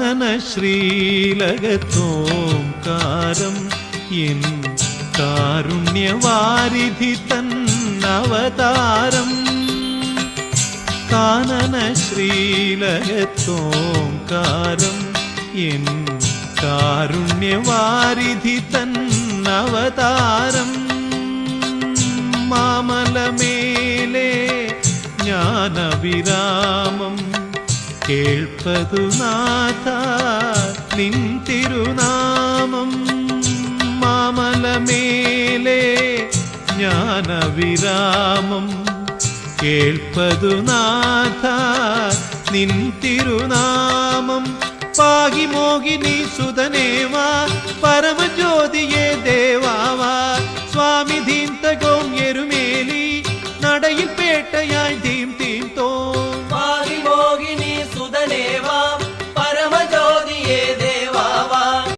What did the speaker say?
കാനന ശ്രീലകത്തോംകാരം എൻ കാരുണ്യവാരിധി തന്നവതാരം. കാനന ശ്രീലകത്തോംകാരം എൻ കാരുണ്യവാരിധി തന്നവതാരം. മാമലമേലെ ജ്ഞാനവിരാമം കേൾപ്പതു നാഥ നിൻ തിരുനാമം. മാമലമേലെ ജ്ഞാനവിരാമം കേൾപ്പതു നാഥ നിൻ തിരുനാമം. പാഹി മോഹിനി സുതനേവാ പരമജ്യോതിയേ ദേവാവാ സ്വാമി ധീന്തകോം യരുമേ